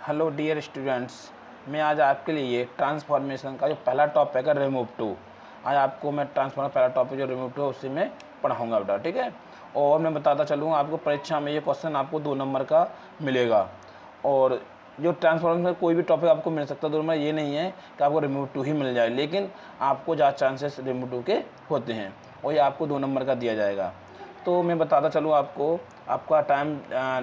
Hello dear students, मैं आज आपके लिए ट्रांसफॉर्मेशन का जो पहला टॉपिक है रिमूव टू। आज आपको मैं ट्रांसफॉर्मर पहला टॉपिक जो रिमूव टू है उसी में पढ़ाऊँगा बेटा, ठीक है। और मैं बताता चलूँगा आपको परीक्षा में ये क्वेश्चन आपको 2 नंबर का मिलेगा। और जो ट्रांसफॉर्मर में कोई भी टॉपिक आपको मिल सकता है, तो मैं ये नहीं है कि आपको रिमूव टू ही मिल जाए, लेकिन आपको ज़्यादा चांसेस रिमूव टू के होते हैं और ये आपको 2 नंबर का दिया जाएगा। तो मैं बताता चलूँ आपको, आपका टाइम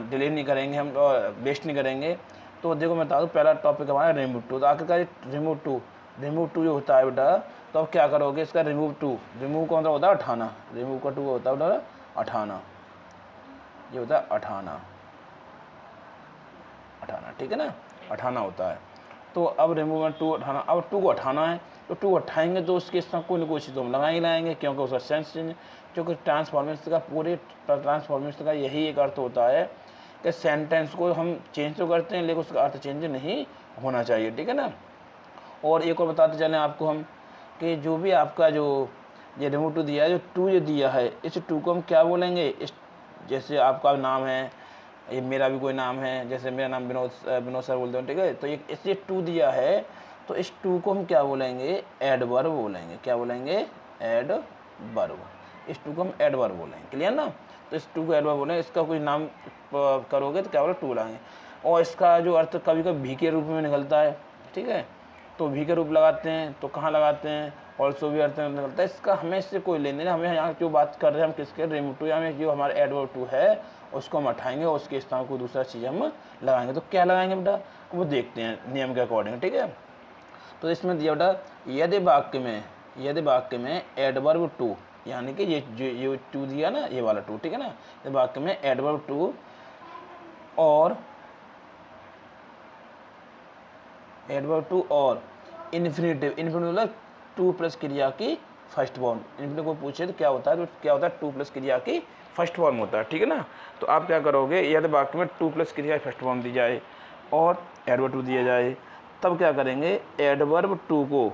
डिले नहीं करेंगे हम और वेस्ट नहीं करेंगे। तो देखो मैं बता दूँ, पहला टॉपिक हमारा रिमूव टू। तो आखिरकार रिमूव टू जो होता है बेटा, तो अब क्या करोगे इसका रिमूव का मतलब होता है उठाना। रिमूव का टू होता है बेटा उठाना, ये होता है उठाना, ठीक है ना, उठाना होता है। तो अब रिमूव टू उठाना, अब टू को उठाना है तो टू उठाएंगे तो उसके साथ कोई ना कोई चीज़ तो हम लगा ही लाएंगे, क्योंकि उसका सेंस चेंज, क्योंकि ट्रांसफॉर्मेशन का पूरे ट्रांसफॉर्मेशन का यही एक अर्थ होता है कि सेंटेंस को हम चेंज तो करते हैं लेकिन उसका अर्थ चेंज नहीं होना चाहिए, ठीक है ना। और एक और बताते चलें आपको हम कि जो भी आपका जो ये रिमूव टू दिया है, जो टू ये दिया है, इस टू को हम क्या बोलेंगे। इस जैसे आपका नाम है, ये मेरा भी कोई नाम है, जैसे मेरा नाम विनोद सर बोलते हैं, ठीक है। तो एक इसलिए टू दिया है तो इस टू को हम क्या बोलेंगे, एडवर्ब बोलेंगे। क्या बोलेंगे, एडवर्ब। इस टू को हम एडवर्ब बोलेंगे, क्लियर ना। तो इस टू को एडवर्ब बोलेंगे, इसका कोई नाम करोगे तो क्या बोले, टू लाएंगे। और इसका जो अर्थ कभी कभी भी के रूप में निकलता है, ठीक है। तो भी के रूप लगाते हैं तो कहाँ लगाते हैं, ऑल्सो भी अर्थ में निकलता है। इसका हमें इससे कोई लेने नहीं, हमें यहाँ जो बात कर रहे हैं हम किसके, रिमूव टू, हमें जो हमारा एडवर्ब टू है उसको हम हटाएंगे और उसके स्थान को दूसरा चीज़ हम लगाएंगे। तो क्या लगाएंगे बेटा, वो देखते हैं नियम के अकॉर्डिंग, ठीक है। तो इसमें दिया बेटा, यदि वाक्य में एडवर्ब टू, यानी कि ये टू दिया ना, ये वाला टू, ठीक है ना। यदि वाक्य में एडवर्ब टू और इन्फिनेटिव मतलब टू प्लस क्रिया की फर्स्ट फॉर्म। इन्फिनेटिव को पूछे तो क्या होता है, तो क्या होता है, टू प्लस क्रिया की फर्स्ट फॉर्म होता है, ठीक है ना। तो आप क्या करोगे, यदि वाक्य में टू प्लस क्रिया फर्स्ट फॉर्म दी जाए और एडवर्ब टू दिया जाए, तब क्या करेंगे, एडवर्ब टू को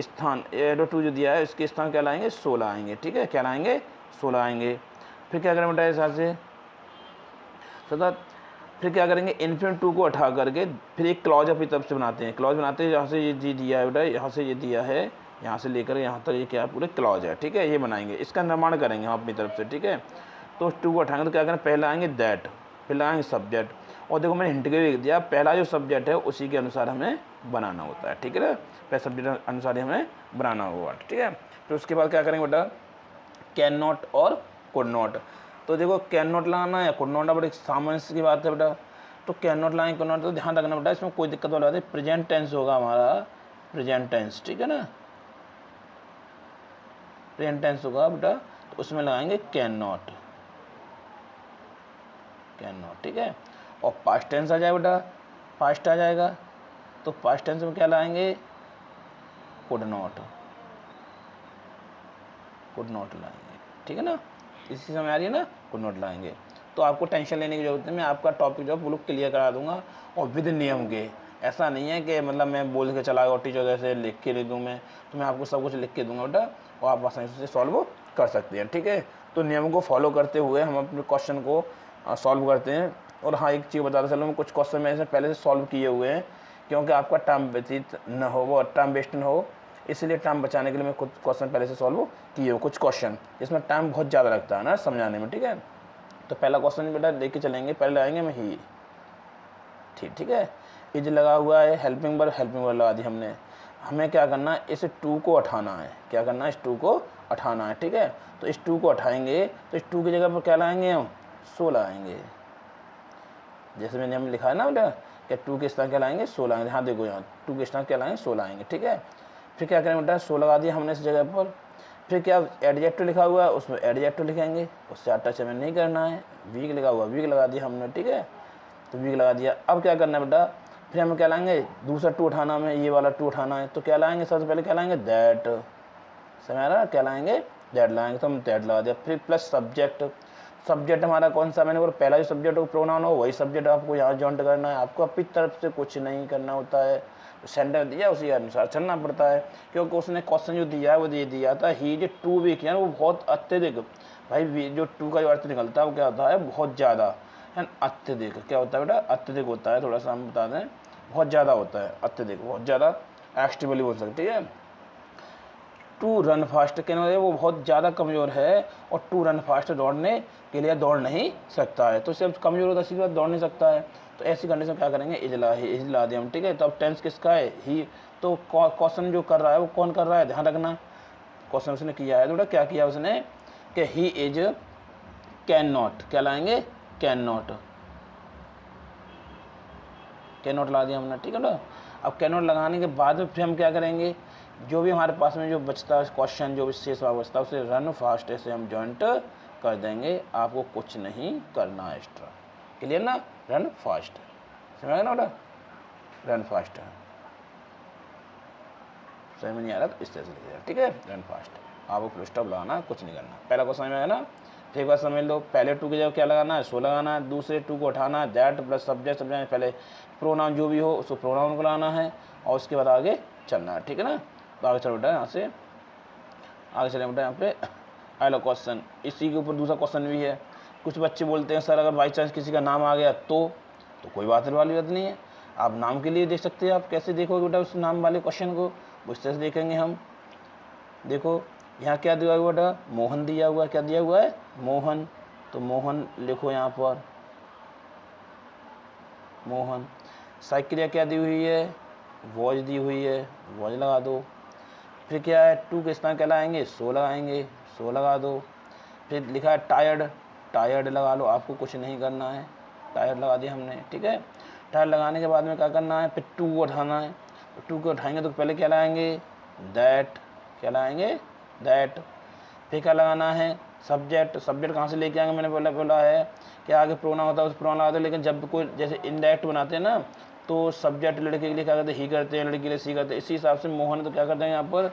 स्थान, एडवर्ब टू जो दिया है उसके स्थान क्या लाएंगे, 16 आएंगे, ठीक है। क्या लाएंगे, 16 आएंगे। फिर क्या करें बेटा, इस हिसाब से फिर क्या करेंगे, इन्फिनेट टू को उठा करके फिर एक क्लॉज अपनी तरफ से बनाते हैं। क्लॉज बनाते हैं, यहाँ से ये दिया है बेटा, यहाँ से ये दिया है, यहाँ से लेकर यहाँ तक ये क्या पूरे क्लॉज है, ठीक है। ये बनाएंगे, इसका निर्माण करेंगे हम अपनी तरफ से, ठीक है। तो टू को उठाएंगे तो क्या करें, पहले आएंगे दैट, फिर लगाएंगे सब्जेक्ट। और देखो मैंने हिंट के भी दिया, पहला जो सब्जेक्ट है उसी के अनुसार हमें बनाना होता है, ठीक है ना। पहले सब्जेक्ट अनुसार हमें बनाना होगा, ठीक है। फिर उसके बाद क्या करेंगे बेटा, कैन नॉट और कुड नॉट। तो देखो कैन नॉट लगाना है, कुड नॉट बड़ी सामान्य सी बात है बेटा। तो कैन नॉट लाएंगे, कुड नॉट, तो ध्यान रखना बेटा, इसमें कोई दिक्कत वाला है, प्रेजेंट टेंस होगा हमारा, प्रेजेंट टेंस, ठीक है ना, प्रेजेंट टेंस होगा बेटा। तो उसमें लगाएंगे कैन नॉट, ठीक है। और पास्ट टेंस आ जाए बेटा, पास्ट आ जाएगा, तो पास्ट टेंस में क्या लाएंगे, कुड नॉट लाएंगे, ठीक है ना। इसी समय आ रही है ना, कुड नॉट लाएंगे। तो आपको टेंशन लेने की जरूरत नहीं, मैं आपका टॉपिक जो है बिल्कुल क्लियर करा दूंगा और विद नियम के। ऐसा नहीं है कि मतलब मैं बोल के चला और टीचर जैसे लिख के दे दूँ मैं, तो मैं आपको सब कुछ लिख के दूंगा बेटा और आप आसानी से सॉल्व कर सकते हैं, ठीक है। तो नियम को फॉलो करते हुए हम अपने क्वेश्चन को सॉल्व करते हैं। और हाँ, एक चीज़ बताता चलो, मैं कुछ क्वेश्चन मैंने पहले से सॉल्व किए हुए हैं, क्योंकि आपका टाइम व्यतीत न हो, वो टाइम वेस्ट न हो, इसलिए टाइम बचाने के लिए मैं कुछ क्वेश्चन पहले से सॉल्व किए हो, कुछ क्वेश्चन जिसमें टाइम बहुत ज़्यादा लगता है ना समझाने में, ठीक है। तो पहला क्वेश्चन बेटा लेके चलेंगे, पहले आएंगे मैं ही, ठीक है। इज लगा हुआ है, हेल्पिंग वर्ब लगा दी हमने। हमें क्या करना है, इस टू को उठाना है, क्या करना है, इस टू को उठाना है, ठीक है। तो इस टू को उठाएंगे तो इस टू की जगह पर क्या लाएंगे, हम 16 आएंगे, जैसे मैंने हम लिखा है ना बेटा, क्या टू के स्थान क्या लाएंगे, 16 आएंगे। हाँ देखो यहाँ टू के स्थान क्या लाएंगे, 16 आएंगे, ठीक है। फिर क्या करें बेटा, 16 लगा दिया हमने इस जगह पर। फिर क्या एडजेक्टिव लिखा हुआ है उसमें एडजेक्टिव लिखेंगे, उससे टच हमें नहीं करना है। वीक लिखा हुआ वीक लगा दिया हमने, ठीक है। तो वीक लगा दिया। अब क्या करना है बेटा, फिर हमें क्या लाएंगे, दूसरा टू उठाना, हमें ये वाला टू उठाना है, तो क्या लाएंगे, सबसे पहले क्या लाएंगे, दैट, समझ आ रहा है, क्या लाएंगे, दैट लाएंगे। तो हम दैट लगा दिया। फिर प्लस सब्जेक्ट हमारा कौन सा, मैंने बोला पहला जो सब्जेक्ट हो प्रोनाउन हो वही सब्जेक्ट आपको यहाँ जॉइंट करना है, आपको अपनी तरफ से कुछ नहीं करना होता है। सेंटर दिया उसी अनुसार चलना पड़ता है, क्योंकि उसने क्वेश्चन जो दिया है वो ये दिया था, ही जो टू भी किया ना वो बहुत अत्यधिक, भाई जो टू का जो अर्थ निकलता है वो क्या होता है, बहुत ज़्यादा है, अत्यधिक क्या होता है बेटा, अत्यधिक होता है। थोड़ा सा हम बता दें, बहुत ज़्यादा होता है, अत्यधिक, बहुत ज़्यादा, एक्सट्रीमली बोल सकते, ठीक है। टू रन फास्ट कहने वाले वो बहुत ज़्यादा कमज़ोर है और टू रन फास्ट दौड़ने के लिए दौड़ नहीं सकता है, तो सिर्फ कमज़ोर होता है, सीधी बात दौड़ नहीं सकता है। तो ऐसी कंडीशन क्या करेंगे, इज ला दिया हम, ठीक है। तो अब टेंस किसका है, ही। तो क्वेश्चन जो कर रहा है वो कौन कर रहा है, ध्यान रखना। क्वेश्चन उसने किया है, थोड़ा क्या किया उसने कि ही इज कैन नॉट, क्या लाएंगे, कैन नॉट, कैन नॉट ला दिया हमने, ठीक है ना। अब कैन नॉट लगाने के बाद में फिर हम क्या करेंगे, जो भी हमारे पास में जो बचता है क्वेश्चन, जो भी शेष भाग बचता है उसे रन फास्ट से हम जॉइंट कर देंगे, आपको कुछ नहीं करना एक्स्ट्रा, क्लियर ना। रन फास्ट, समझ गए ना बेटा, रन फास्ट, समझ में नहीं आ रहा तो इस तरह से लिख दिया, ठीक है। रन फास्ट, आपको फुल स्टॉप लगाना, कुछ नहीं करना। पहला क्वेश्चन समझ में आया ना, फिर एक बार समझ लो, पहले टू की जगह क्या लगाना है, सो लगाना है, दूसरे टू को उठाना है, दैट प्लस सब्जेक्ट, समझाएं पहले प्रोनाउन जो भी हो उसको प्रोनाउन को लाना है और उसके बाद आगे चलना है, ठीक है ना। तो आगे चलो बेटा, यहाँ से आगे चले बेटा, यहाँ पे अगला क्वेश्चन, इसी के ऊपर दूसरा क्वेश्चन भी है। कुछ बच्चे बोलते हैं सर अगर बाई चांस किसी का नाम आ गया तो कोई बात वाली बात नहीं है, आप नाम के लिए देख सकते हैं। आप कैसे देखोगे बेटा उस नाम वाले क्वेश्चन को, उस तरह से देखेंगे हम। देखो यहाँ क्या दिया हुआ बेटा, मोहन दिया हुआ है, क्या दिया हुआ है, मोहन, तो मोहन लिखो यहाँ पर, मोहन। साइकिल क्या दी हुई है, वॉच दी हुई है, वॉच लगा दो। फिर क्या है, टू के स्थान क्या लगाएंगे, सो लगाएंगे, सो लगा दो। फिर लिखा है टायर्ड, टायर्ड लगा लो, आपको कुछ नहीं करना है, टायर्ड लगा दिया हमने, ठीक है। टायर्ड लगाने के बाद में क्या करना है, फिर टू को उठाना है, तो टू को उठाएंगे तो पहले क्या लगाएंगे, दैट, क्या लगाएंगे, दैट। फिर क्या लगाना है, सब्जेक्ट, सब्जेक्ट कहाँ से लेके आएंगे, मैंने बोला है कि आगे प्रोनाउन होता है उस प्रोनाउन लगा दो, लेकिन जब कोई जैसे इनडायरेक्ट बनाते हैं ना तो सब्जेक्ट लड़के के लिए क्या करते हैं, ही करते हैं, लड़की के लिए सी करते हैं। इसी हिसाब से मोहन तो क्या करते हैं यहाँ पर,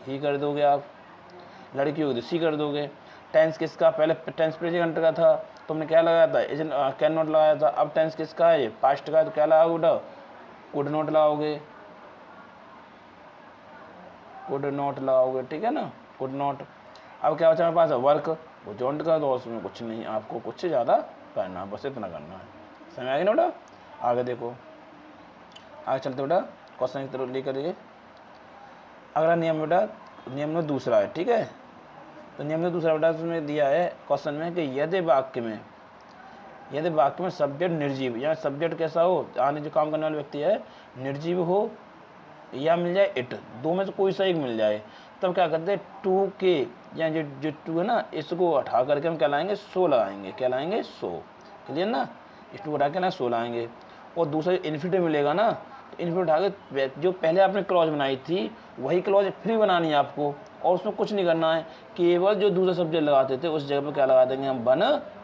ही कर दोगे आप, लड़की होगी तो सी कर दोगे। टेंस किसका, पहले टेंस प्रेजेंट का था तो हमने क्या लगाया था, इज कैन नॉट लगाया था। अब टेंस किसका है, पास्ट का है, तो क्या लगाओगे बेटा, कुड नॉट लगाओगे, कुड नॉट लगाओगे, ठीक है ना, कुड नॉट। अब क्या बचा हमारे पास, वर्क, वो जॉइंट का, तो उसमें कुछ नहीं, आपको कुछ ज़्यादा करना, बस इतना करना है, समझ आ गई ना बेटा। आगे देखो, आगे चलते बेटा क्वेश्चन की तरफ लेकर के। अगला नियम बेटा, नियम में दूसरा है, ठीक है। तो नियम में दूसरा बेटा उसमें दिया है क्वेश्चन में कि यदि वाक्य में सब्जेक्ट निर्जीव, या सब्जेक्ट कैसा हो, आने जो काम करने वाला व्यक्ति है निर्जीव हो या मिल जाए इट, दो में से कोई सा एक मिल जाए, तब क्या करते हैं, टू के या जो टू है ना इसको हटा करके हम क्या लाएंगे, सो लगाएंगे, क्या लाएंगे, सो, क्लियर ना। इस टू हटा के ना सो लाएंगे। और दूसरा इन्फिनिटिव मिलेगा ना, तो इन्फिनिटिव उठा के जो पहले आपने क्लॉज बनाई थी वही क्लॉज फ्री बनानी है आपको, और उसमें कुछ नहीं करना है, केवल जो दूसरा सब्जेक्ट लगाते थे उस जगह पर क्या लगा देंगे हम, बन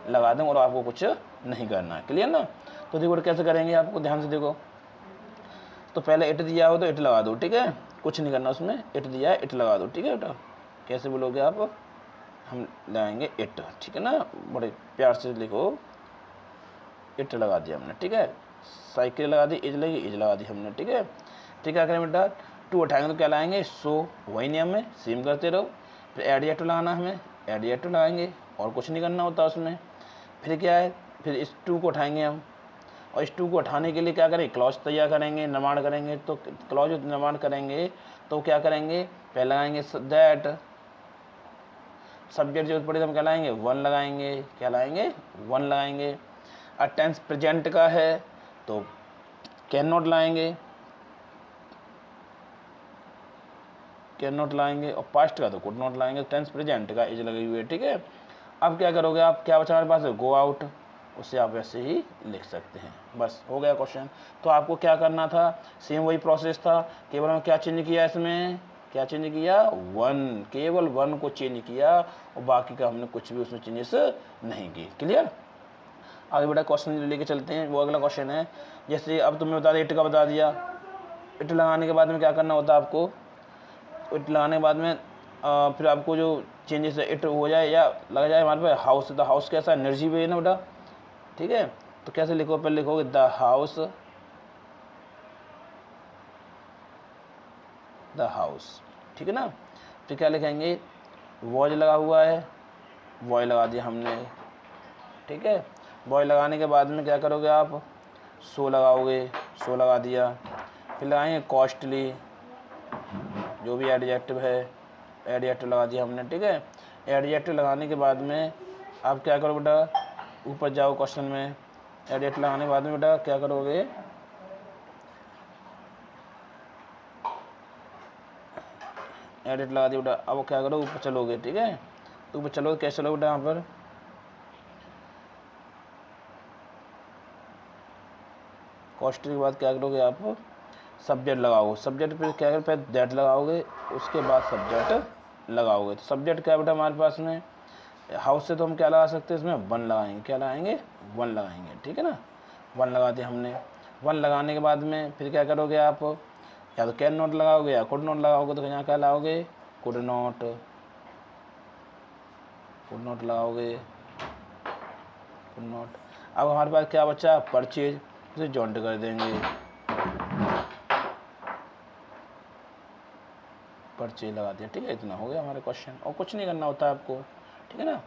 लगा देंगे, और आपको कुछ नहीं करना है, क्लियर ना। तो देखो कैसे करेंगे, आपको ध्यान से देखो। तो पहले इट दिया हो तो इट लगा दो, ठीक है, कुछ नहीं करना उसमें, इट दिया है इट लगा दो, ठीक है बेटा। कैसे बोलोगे आप, हम लगाएंगे इट, ठीक है ना, बड़े प्यार से लिखो, इट लगा दिया हमने, ठीक है। साइकिल लगा दी, इज लगी, इज लगा दी हमने, ठीक है। ठीक है, करें बेटा, टू उठाएंगे तो क्या लाएंगे, सो, वही नियम है, सेम करते रहो। फिर एड या टू लगाना हमें, एड या टू लगाएंगे, और कुछ नहीं करना होता उसमें। फिर क्या है, फिर इस टू को उठाएंगे हम, और इस टू को उठाने के लिए क्या करें, क्लॉज तैयार करेंगे, निर्माण करेंगे। तो क्लॉज निर्माण करेंगे तो क्या करेंगे, पहले लगाएंगे दैट, सब्जेक्ट जो पड़े हम क्या लाएंगे, वन लगाएंगे, क्या लाएंगे, वन लगाएंगे। और टेंस प्रेजेंट का है तो कैन नॉट लाएंगे, कैन नॉट लाएंगे, और पास्ट का तो कुड नॉट लाएंगे, टेंस प्रेजेंट का इज लगी हुई है, ठीक है। अब क्या करोगे आप, क्या बचा हमारे पास, गो आउट, उससे आप ऐसे ही लिख सकते हैं, बस हो गया क्वेश्चन। तो आपको क्या करना था, सेम वही प्रोसेस था, केवल हम क्या चेंज किया इसमें, क्या चेंज किया, वन, केवल वन को चेंज किया, और बाकी का हमने कुछ भी उसमें चेंजेस नहीं किए, क्लियर। आगे बेटा क्वेश्चन लेके चलते हैं, वो अगला क्वेश्चन है। जैसे अब तुम्हें बता दिया, इट का बता दिया, इट लगाने के बाद में क्या करना होता है आपको, इट लगाने के बाद में फिर आपको जो चेंजेस है, इट हो जाए या लग जाए हमारे पास हाउस, द हाउस कैसा है, निर्जीव है ना बेटा, ठीक है। तो कैसे लिखो, पहले लिखोगे द हाउस, द हाउस, ठीक है ना। फिर क्या लिखेंगे, वॉज लगा हुआ है, वॉय लगा दिया हमने, ठीक है। बॉय लगाने के बाद में क्या करोगे आप, सो लगाओगे, सो लगा दिया। फिर लगाएंगे कॉस्टली, जो भी एडजेक्टिव है, एडजेक्टिव लगा दिया हमने, ठीक है। एडजेक्टिव लगाने के बाद में आप क्या करो बेटा, ऊपर जाओ क्वेश्चन में, एडजेक्टिव लगाने के बाद में बेटा क्या करोगे, एडिट लगा दिया बेटा। अब क्या करो, ऊपर चलोगे, ठीक है। तो ऊपर चलोगे, कैसे चलोगे बेटा, यहाँ पर कॉस्टली के बाद क्या करोगे आप, सब्जेक्ट लगाओगे। सब्जेक्ट पे क्या करोगे, पहले दैट लगाओगे, उसके बाद सब्जेक्ट लगाओगे। तो सब्जेक्ट क्या है बेटा हमारे पास में, हाउस से तो हम क्या लगा सकते हैं, इसमें वन लगाएंगे, क्या लगाएंगे, वन लगाएंगे, ठीक है ना। वन लगा दिया हमने। वन लगाने के बाद में फिर क्या करोगे आप, या तो कैन नॉट लगाओगे या कुड नॉट लगाओगे। तो यहाँ क्या लगाओगे, कुड नॉट, कुड नॉट लगाओगे, कुड नॉट। अब हमारे पास क्या बचा, परचेज, उसे जॉइंट कर देंगे, परचेज लगा दिया, ठीक है। इतना हो गया हमारे क्वेश्चन, और कुछ नहीं करना होता है आपको, ठीक है ना।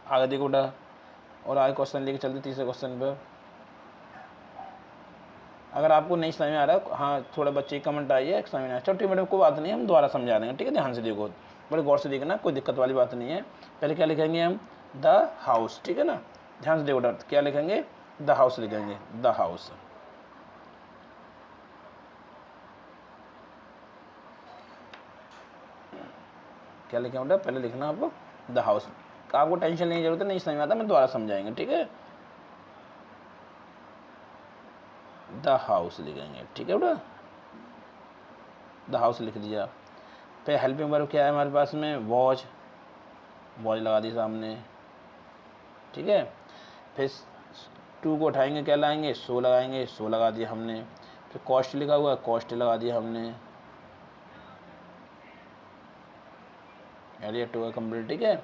आगे देखो बेटा, और आगे क्वेश्चन लेके चलते तीसरे क्वेश्चन पे। अगर आपको नहीं समझ में आ रहा, हाँ थोड़ा बच्चे कमेंट आई है समझ में आया, चलो मैडम कोई बात नहीं, हम दोबारा समझा देंगे, ठीक है। ध्यान से देखो, बड़े गौर से देखना, कोई दिक्कत वाली बात नहीं है। पहले क्या लिखेंगे हम, द हाउस, ठीक है ना। ध्यान से देखो बेटा, क्या लिखेंगे, द हाउस लिखेंगे, द हाउस। क्या लिखेंगे बेटा, पहले लिखना आप द हाउस। आपको टेंशन लेने की जरूरत है, नहीं समझ में आता मैं दोबारा समझाएंगे, ठीक है। द हाउस लिखेंगे, ठीक है बेटा, द हाउस लिख दिया। फिर हेल्पिंग वर्ब क्या है हमारे पास में, वॉच, वॉच लगा दी सामने, ठीक है। फिर टू को उठाएंगे, क्या लाएंगे, सो लगाएंगे, सो लगा दिया हमने। फिर कॉस्ट लिखा हुआ है, कॉस्ट लगा दिया हमने, एरिया टू है कंप्लीट, ठीक है।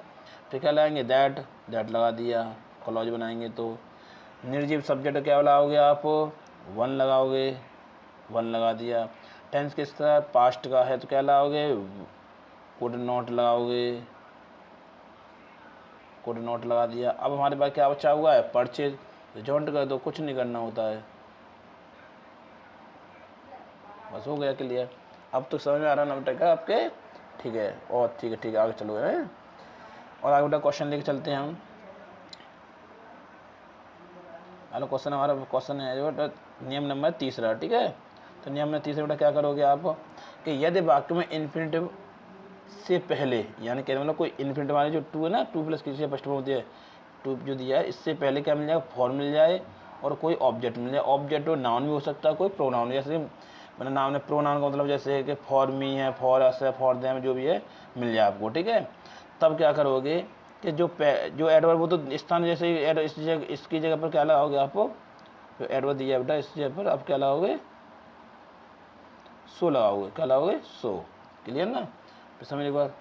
फिर क्या लाएंगे, दैट, दैट लगा दिया, क्लॉज बनाएंगे तो। निर्जीव सब्जेक्ट क्या लगाओगे आप, वन लगाओगे, वन लगा दिया। टेंस किसका, पास्ट का है, तो क्या लगाओगे, कुड नॉट लगाओगे, कुड नॉट लगा दिया। अब हमारे पास क्या बचा हुआ है, परचेज, जॉइंट कर दो, कुछ नहीं करना होता है, बस हो गया क्लियर। अब तो समझ में आ रहा ना बेटा का आपके, ठीक है। और ठीक है, ठीक है, आगे चलो है। और आगे बेटा क्वेश्चन लेके चलते हैं हम। हेलो, क्वेश्चन हमारा क्वेश्चन है बेटा नियम नंबर तीसरा, ठीक है। तो नियम नंबर तीसरा बेटा क्या करोगे आप, कि यदि वाक्य में इन्फिनिटिव से पहले, यानी कहने मतलब कोई इन्फिनिटिव वाले जो टू है ना, टू प्लस किसी फर्स्ट में होती है, टू जो दिया है, इससे पहले क्या मिल जाएगा, फॉर्म मिल जाए और कोई ऑब्जेक्ट मिल जाए। ऑब्जेक्ट और नाउन भी हो सकता है, कोई प्रोनाउन, जैसे मतलब नाउन है, प्रोनाउन का मतलब जैसे कि फॉर मी है, फॉर अस है, फॉर देम, जो भी है मिल जाए आपको, ठीक है। तब क्या करोगे कि जो एडवर्ब वो तो स्थान जैसे इस जगह, इसकी जगह पर क्या लगाओगे आप, जो एडवर्ब दिया बेटा इस जगह पर आप क्या लगाओगे, सो लगाओगे, क्या लगाओगे, सो। क्लियर ना, फिर समझ एक बार,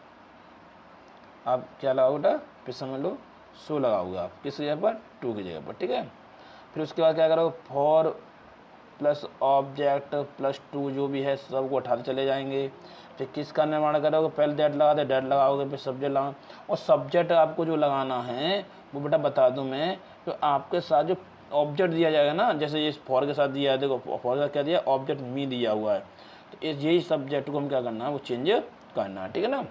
आप क्या लगाओगे बेटा, फिर समझ लो, सो लगाओगे आप किस जगह पर, टू की जगह पर, ठीक है। फिर उसके बाद क्या करोगे, for plus object plus two जो भी है सबको उठाते चले जाएंगे। फिर किसका निर्माण करोगे, पहले दैट लगा दे, दैट लगाओगे, फिर सब्जेक्ट लगा। और सब्जेक्ट आपको जो लगाना है वो बेटा बता दूं मैं, जो आपके साथ जो ऑब्जेक्ट दिया जाएगा ना, जैसे ये फॉर के साथ दिया है, देखो फॉर का क्या दिया, ऑब्जेक्ट मी दिया हुआ है, तो यही सब्जेक्ट को हम क्या करना है, वो चेंज करना है, ठीक है ना।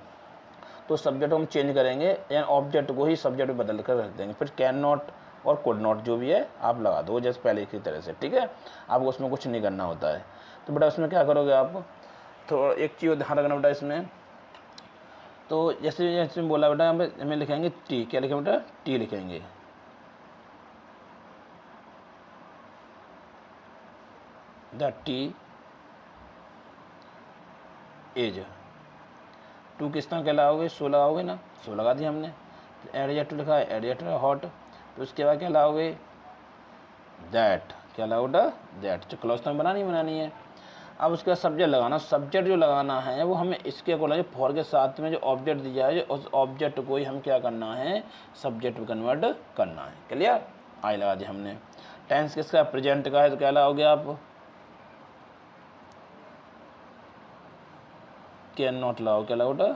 तो सब्जेक्ट को हम चेंज करेंगे, यानी ऑब्जेक्ट को ही सब्जेक्ट में बदल कर रख देंगे। फिर कैन नॉट और कुड नॉट जो भी है आप लगा दो, जैसे पहले की तरह से, ठीक है। आपको उसमें कुछ नहीं करना होता है। तो बेटा उसमें क्या करोगे आप, तो एक चीज़ ध्यान रखना बेटा इसमें, तो जैसे जैसे बोला बेटा हमें लिखेंगे टी, क्या लिखेंगे बेटा, टी लिखेंगे, द टी एज। टू किस तरह क्या लगाओगे, सो लगाओगे ना, सो लगा दिया हमने। एडजेक्टिव लिखा है, एडजेक्टिव हॉट। तो उसके बाद क्या लगाओगे, दैट, क्या लगाओगे, दैट। जो क्लॉज तो बनानी है। अब उसके बाद सब्जेक्ट लगाना, सब्जेक्ट जो लगाना है वो हमें इसके अकॉर्डिंग फॉर के साथ में जो ऑब्जेक्ट दिया है, उस ऑब्जेक्ट को ही हम क्या करना है, सब्जेक्ट में कन्वर्ट करना है। क्लियर, आई लगा दिया हमने। टेंस किसका, प्रेजेंट का है, तो क्या लगाओगे आप, कैन नॉट लगाओ, क्या लगाओ,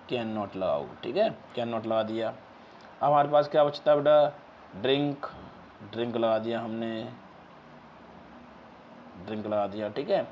कैन नॉट लगाओ, ठीक है, कैन नॉट लगा दिया। अब हमारे पास क्या बचता है बेटा, ड्रिंक, ड्रिंक लगा दिया हमने, ड्रिंक लगा दिया, ठीक है।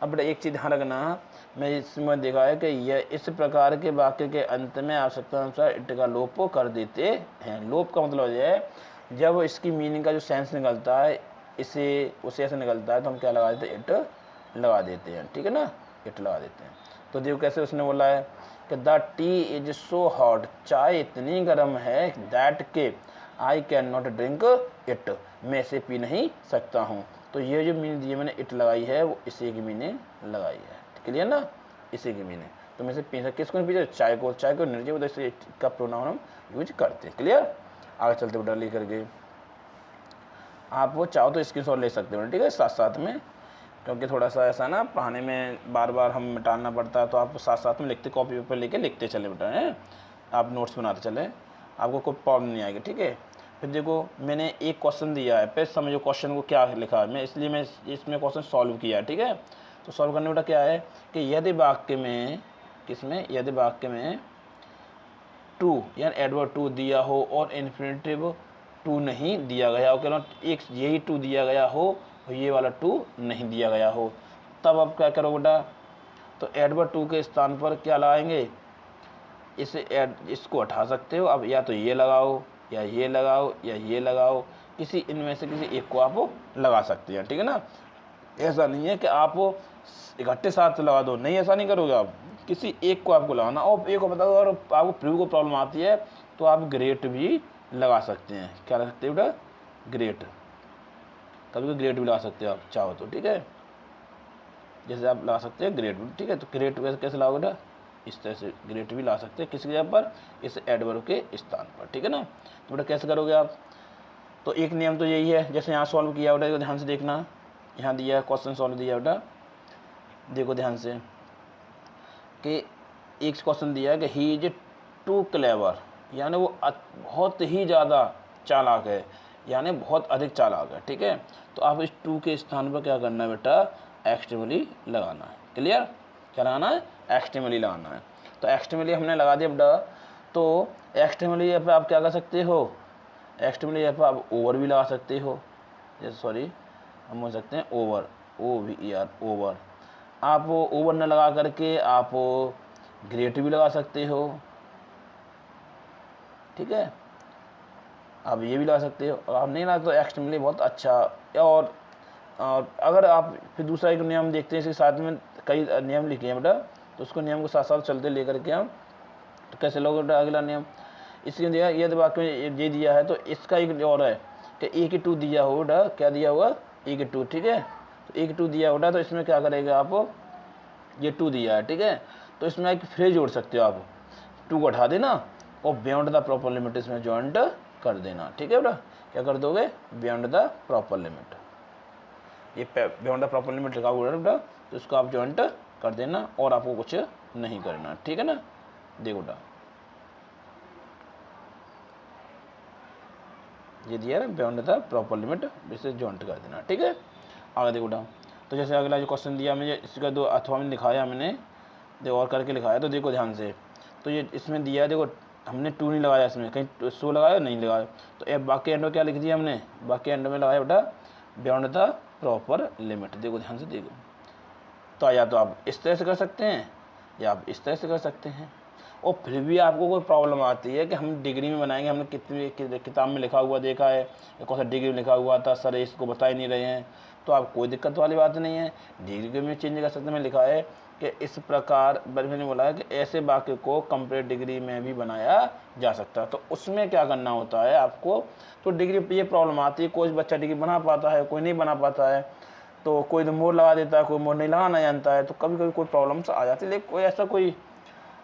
अब बेटा एक चीज़ ध्यान रखना, मैं इसमें देखा है कि यह इस प्रकार के वाक्य के अंत में आवश्यकता अनुसार इट का लोप कर देते हैं। लोप का मतलब यह है जब इसकी मीनिंग का जो सेंस निकलता है इसे उसे ऐसे निकलता है तो हम क्या लगा देते हैं, इट लगा देते हैं, ठीक है ना, इट लगा देते हैं। तो देखो कैसे उसने बोला है कि the T is so hot, चाय इतनी गर्म है दैट के I can not drink it, मैं इसे पी नहीं सकता हूँ। तो ये जो मीनिंग दी मैंने इट लगाई है वो इसी की मीनिंग लगाई है, क्लियर ना, इसी की मीनिंग। तो मैं इसे पी सकता, किसको पी सकते, चाय को, चाय को एनर्जी वजह से का प्रोनाउन हम यूज करते हैं, क्लियर। आगे चलते बेटा ले करके आप वो चाहो तो स्क्रीनशॉट ले सकते हो, ठीक है, साथ साथ में, क्योंकि थोड़ा सा ऐसा ना पढ़ाने में बार बार हम मिटाना पड़ता है, तो आप साथ साथ में लिखते, कॉपी पेपर लेके लिखते चले बेटा हैं, आप नोट्स बनाते चले, आपको कोई प्रॉब्लम नहीं आएगी, ठीक है। फिर देखो मैंने एक क्वेश्चन दिया है, फिर समझो क्वेश्चन को क्या लिखा है, मैं इसलिए मैं इसमें क्वेश्चन सॉल्व किया है, ठीक है। तो सॉल्व करने बेटा क्या है कि यदि वाक्य में, किसमें, यदि वाक्य में टू यानी एडवर्ब टू दिया हो और इन्फिनेटिव टू नहीं दिया गया हो, केवल एक यही टू दिया गया हो और ये वाला टू नहीं दिया गया हो, तब आप क्या करो बेटा, तो एडवर्ब टू के स्थान पर क्या लगाएंगे, इसको हटा सकते हो, अब या तो ये लगाओ या ये लगाओ या ये लगाओ, किसी इनमें से किसी एक को आप लगा सकते हैं, ठीक है ना। ऐसा नहीं है कि आप इकट्ठे साथ लगा दो, नहीं, ऐसा नहीं करोगे आप, किसी एक को आपको लगाना। और एक को बता दो, अगर आपको प्रीव्यू को प्रॉब्लम आती है तो आप ग्रेट भी लगा सकते हैं, क्या लगा सकते हो बेटा, ग्रेट, कभी भी ग्रेट भी लगा सकते हो आप चाहो तो, ठीक है, जैसे आप लगा सकते हैं ग्रेट भी, ठीक है। तो ग्रेट कैसे लगाओगे बेटा, इस तरह से ग्रेट भी ला सकते हैं किसी जगह पर, इस एडवर्ब के स्थान पर, ठीक है ना। तो बेटा कैसे करोगे आप, तो एक नियम तो यही है, जैसे यहाँ सॉल्व किया बेटा, ध्यान से देखना, यहाँ दिया है क्वेश्चन सॉल्व दिया बेटा, देखो ध्यान से कि एक क्वेश्चन दिया है कि ही इज टू क्लेवर, यानी वो बहुत ही ज़्यादा चालाक है, यानी बहुत अधिक चालाक है, ठीक है। तो आप इस टू के स्थान पर क्या करना है बेटा, एक्सट्रीमली लगाना है, क्लियर, क्या लगाना है, एक्सट्रीमली लगाना है। तो एक्सट्रीमली हमने लगा दिया बेटा, तो एक्सट्रीमली पर आप क्या कर सकते हो, एक्सट्रीमली पर आप ओवर भी लगा सकते हो, जैसे सॉरी हम बोल सकते हैं ओवर, OVER, ओवर। आप ओवर न लगा करके आप ग्रेट भी लगा सकते हो, ठीक है, आप ये भी लगा सकते हो। आप नहीं लगा तो एक्सट्रीमली बहुत अच्छा। और अगर आप फिर दूसरा एक नियम देखते हैं, इसके साथ में कई नियम लिखे हैं बेटा, तो उसको नियम को साथ साथ चलते लेकर के हम, तो कैसे लोगे बेटा अगला नियम, इसके दिया ये वाक्य में ये दिया है, तो इसका एक और है कि एक ही टू दिया हो बेटा, क्या दिया हुआ, एक टू, ठीक है। तो एक टू दिया होता, तो इसमें क्या करेगा आप, ये टू दिया है, ठीक है, तो इसमें एक फ्रेज जोड़ सकते हो आप, टू को हटा देना और बियॉन्ड द प्रॉपर लिमिट इसमें जॉइंट कर देना, ठीक है बेटा, क्या कर दोगे, बियॉन्ड द प्रॉपर लिमिट, ये बियॉन्ड द प्रॉपर लिमिट लिखा हुआ है बेटा, तो इसको आप जॉइंट कर देना और आपको कुछ नहीं करना, ठीक है ना। देखो बेटा ये दिया है बियॉन्ड द प्रॉपर लिमिट, इसे जॉइंट कर देना, ठीक है। आगे देखो बेटा, तो जैसे अगला जो क्वेश्चन दिया मुझे, इसका दो अथवा में लिखाया मैंने, देखो और करके लिखाया, तो देखो ध्यान से, तो ये इसमें दिया है, देखो हमने टू नहीं लगाया, इसमें कहीं सो लगाया नहीं लगाया, तो अब बाकी एंड में क्या लिख दिया हमने, बाकी एंड में लगाया बेटा बियॉन्ड द प्रॉपर लिमिट, देखो ध्यान से देखो। तो या तो आप इस तरह से कर सकते हैं या आप इस तरह से कर सकते हैं, और फिर भी आपको कोई प्रॉब्लम आती है कि हम डिग्री में बनाएंगे, हमने कितनी किताब में लिखा हुआ देखा है, कौन सा डिग्री में लिखा हुआ था, सर इसको बता ही नहीं रहे हैं, तो आप कोई दिक्कत वाली बात नहीं है, डिग्री में चेंज कर सकते हैं। मैं लिखा है कि इस प्रकार मैंने बोला है कि ऐसे वाक्य को कंप्लीट डिग्री में भी बनाया जा सकता है, तो उसमें क्या करना होता है आपको, तो डिग्री पर ये प्रॉब्लम आती है, कोई बच्चा डिग्री बना पाता है, कोई नहीं बना पाता है, तो कोई तो मोड़ लगा देता है, कोई मोड़ नहीं लगाना जानता है, तो कभी कभी कोई प्रॉब्लम्स आ जाती है, लेकिन कोई ऐसा कोई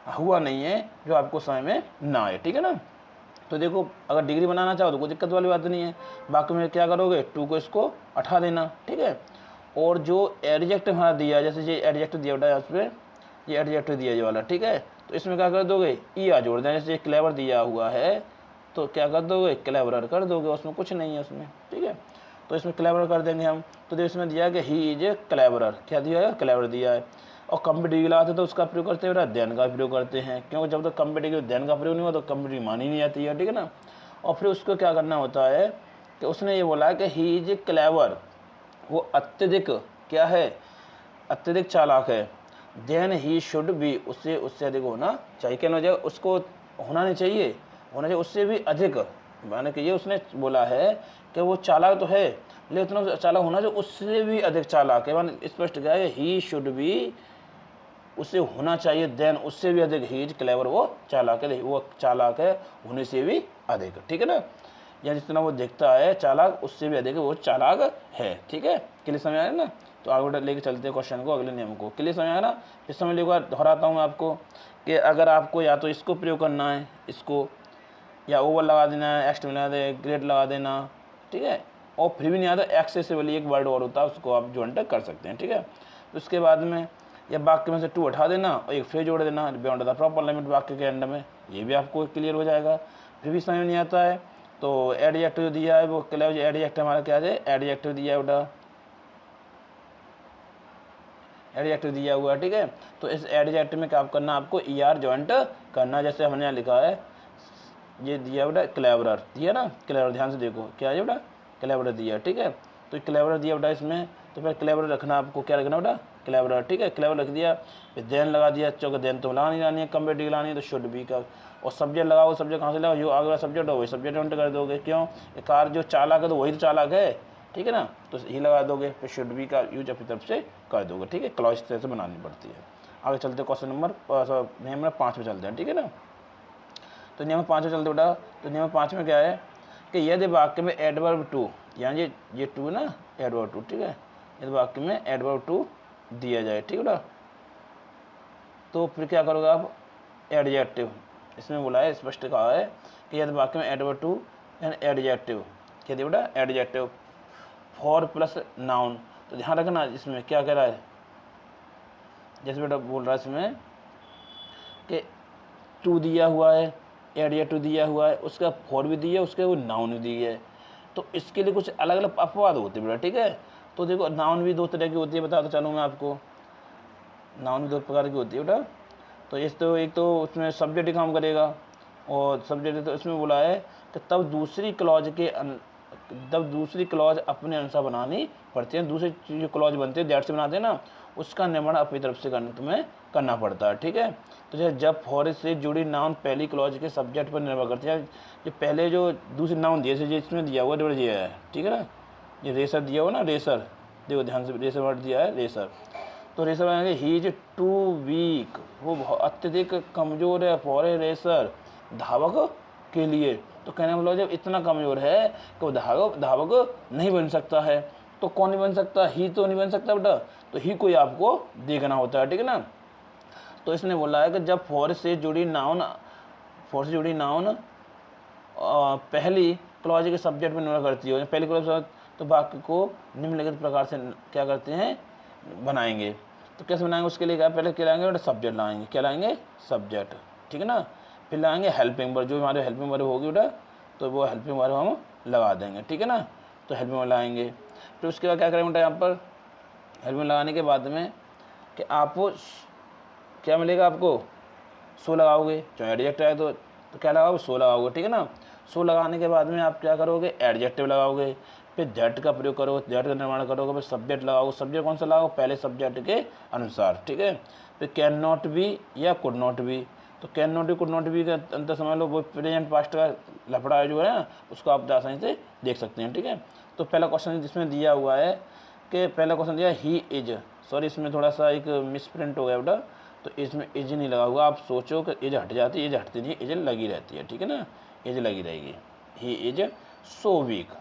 हुआ नहीं है जो आपको समझ में ना आए, ठीक है ना। तो देखो अगर डिग्री बनाना चाहो तो कोई दिक्कत वाली बात नहीं है, बाकी में क्या करोगे, टू को इसको हटा देना, ठीक है। और जो एडजेक्टिव हमारा दिया, जैसे ये एडजेक्टिव दिया बेटा, उस पर ये एडजेक्टिव दिया ये वाला, ठीक है, तो इसमें क्या कर दोगे, ईआर जोड़ देना, जैसे क्लेवर दिया हुआ है तो क्या कर दोगे, क्लेवरर कर दोगे, उसमें कुछ नहीं है उसमें, ठीक है, तो इसमें क्लेवरर कर देंगे हम। तो देखो इसमें दिया कि ही इज ए क्लेवरर, क्या दिया है, क्लेवर दिया है। और कंप्लीट लाते तो उसका प्रयोग करते हैं बेटा, देन का प्रयोग करते हैं, क्योंकि जब तक कंप्लीट देन का प्रयोग नहीं हुआ तो कंप्लीट मानी नहीं जाती है, ठीक है ना। और फिर उसको क्या करना होता है कि उसने ये बोला कि ही इज क्लेवर, वो अत्यधिक क्या है, अत्यधिक चालाक है। देन ही शुड बी, उससे अधिक होना चाहिए, क्या होना चाहिए, उसको होना नहीं चाहिए, होना चाहिए उससे भी अधिक। माने कि ये उसने बोला है कि वो चालाक तो है लेकिन उतना चालाक होना चाहिए उससे भी अधिक चालाक है। माने स्पष्ट क्या है, ही शुड बी, उसे होना चाहिए, देन उससे भी अधिक, ही इज क्लेवर, वो चालाक है, वो चालाक है होने से भी अधिक, ठीक है ना। या जितना वो दिखता है चालाक उससे भी अधिक है, वो चालाक है, ठीक है। क्लियर समझ आया ना। तो आगे लेके चलते हैं क्वेश्चन को, अगले नियम को। क्लियर समझ आया ना। फिर समझ एक बार दोहराता हूँ आपको कि अगर आपको या तो इसको प्रयोग करना है, इसको, या ओवर लगा देना है, एक्स मिला दे, ग्रेट लगा देना, ठीक है। और फिर भी नहीं आता, एक्सेसिबली एक वर्ड और होता है, उसको आप ज्वाइंट कर सकते हैं, ठीक है। तो उसके बाद में या वाक्य में से टू हटा देना और एक फ्रेज जोड़ देना, बियॉन्ड द प्रॉपर लिमिट वाक्य के एंड में, ये भी आपको क्लियर हो जाएगा। फिर भी समझ नहीं आता है तो एडजेक्टिव दिया है, वो क्लेव एडजेक्टिव हमारा क्या है, एडजेक्टिव दिया है, उड़ा एडजेक्टिव दिया हुआ है, ठीक है। तो इस एडजेक्टिव में क्या करना, आपको ER ज्वाइंट करना, जैसे हमने यहाँ लिखा है, ये दिया बेटा क्लेवरर दिया ना, क्लेवर, ध्यान से देखो क्या है बेटा, क्लेवरर दिया, ठीक है। तो क्लेवरर दिया बेटा इसमें, तो फिर क्लेवरर रखना, आपको क्या रखना बेटा, क्लेवरर, ठीक है। क्लेवर रख दिया, फिर देन लगा दिया, चौके देन तो लगानी लानी है, कंपेटिव लानी है तो शुड बी का, और सब्जेक्ट लगाओ, सब्जेक्ट कहाँ से लगाओ, जो आगे वाला सब्जेक्ट हो वही सब्जेक्ट ज्वाइंट कर दोगे, क्यों, कार जो चालाक है तो वही तो चालाक है, ठीक है ना, तो ही लगा दोगे, फिर शुड बी का यूज अपनी तरफ से कर दोगे, ठीक है। क्लॉज इस तरह से बनानी पड़ती है। आगे चलते क्वेश्चन नंबर नियम नंबर 5 में चलते हैं, ठीक है ना। तो नियम 5 में चलते बेटा, तो नियम 5 में क्या है कि यदि वाक्य में एडवर्ब टू, यानी ये टू ना, एडवर्ब टू, ठीक है, यदि वाक्य में एडवर्ब टू दिया जाए, ठीक है बेटा, तो फिर क्या करोगे आप, एडजेक्टिव, इसमें बोला है, स्पष्ट कहा है कि यदि वाक्य में एडवर्ब टू यानी एडजेक्टिव, क्या दिया बेटा, एडजेक्टिव फॉर प्लस नाउन, तो ध्यान रखना इसमें क्या कह रहा है, जैसे बेटा बोल रहा है इसमें कि टू दिया हुआ है, एडजेक्टिव दिया हुआ है, उसका फॉर भी दिया है, उसके वो नाउन भी दी है, तो इसके लिए कुछ अलग अलग अपवाद होते हैं बेटा, ठीक है। तो देखो नाउन भी 2 तरह की होती है, बताता चलूँ मैं आपको, नाउन भी 2 प्रकार की होती है बेटा। तो इस तो एक तो उसमें सब्जेक्ट ही काम करेगा, और सब्जेक्ट तो इसमें बोला है कि तब दूसरी क्लॉज अपने अनुसार बनानी पड़ती है, दूसरी जो क्लॉज बनती है दैट से बनाते हैं ना, उसका निर्माण अपनी तरफ से तुम्हें करना पड़ता है, ठीक है। तो जब फॉर से जुड़ी नाउन पहली क्लॉज के सब्जेक्ट पर निर्भर करती है, जो पहले जो दूसरी नाउन दिए जैसे इसमें दिया हुआ दिया है, ठीक है ना, ये रेसर दिया हुआ ना, रेसर, देखो ध्यान से, रेसर वर्ड दिया है, रेसर, तो रेसर बनाएंगे ही इज टू वीक, वो अत्यधिक कमज़ोर है, फॉर ए रेसर, धावक के लिए। तो कहने का मतलब जब इतना कमज़ोर है कि वो धावक नहीं बन सकता है, तो कौन नहीं बन सकता, ही तो नहीं बन सकता बेटा, तो ही कोई आपको देखना होता है, ठीक है ना। तो इसने बोला है कि जब फॉर से जुड़ी नाउन पहली क्लॉज के सब्जेक्ट पर निर्भर करती है, पहली क्लॉज, तो वाक्य को निम्नलिखित प्रकार से क्या करते हैं, बनाएंगे। तो कैसे बनाएंगे, उसके लिए क्या, पहले क्या लाएंगे बेटा, सब्जेक्ट लाएंगे, क्या लाएंगे, सब्जेक्ट, ठीक है ना। फिर लाएंगे हेल्पिंग वर्ब, जो हमारे हेल्पिंग वर्ब होगी बेटा, तो वो हेल्पिंग वर्ब हम लगा देंगे, ठीक है ना। तो हेल्पिंग वर्ब लाएंगे, फिर उसके बाद क्या करेंगे बेटा, यहाँ पर हेल्पिंग लगाने के बाद में कि आपको क्या मिलेगा, आपको सो लगाओगे, जो एडजेक्टिव है तो क्या लगाओगे, सो लगाओगे, ठीक है ना। सो लगाने के बाद में आप क्या करोगे, एडजेक्टिव लगाओगे, फिर दैट का प्रयोग करो, दैट का निर्माण करोगे, फिर सब्जेक्ट लगाओगे, सब्जेक्ट कौन सा लगाओ, पहले सब्जेक्ट के अनुसार, ठीक है। फिर कैन नॉट बी या कुड नॉट बी, तो can not be could not be का अंतर समझ लो, वो प्रेजेंट पास्ट का लफड़ा जो है ना, उसको आप आसानी से देख सकते हैं, ठीक है। तो पहला क्वेश्चन जिसमें दिया हुआ है कि पहला क्वेश्चन दिया ही इज, सॉरी इसमें थोड़ा सा एक मिसप्रिंट हो गया बेटा, तो इसमें इज नहीं लगा हुआ, आप सोचो कि इज हट जाती है, इज हटती नहीं, इज लगी रहती है, ठीक है ना, इज लगी रहेगी, ही इज सो वीक।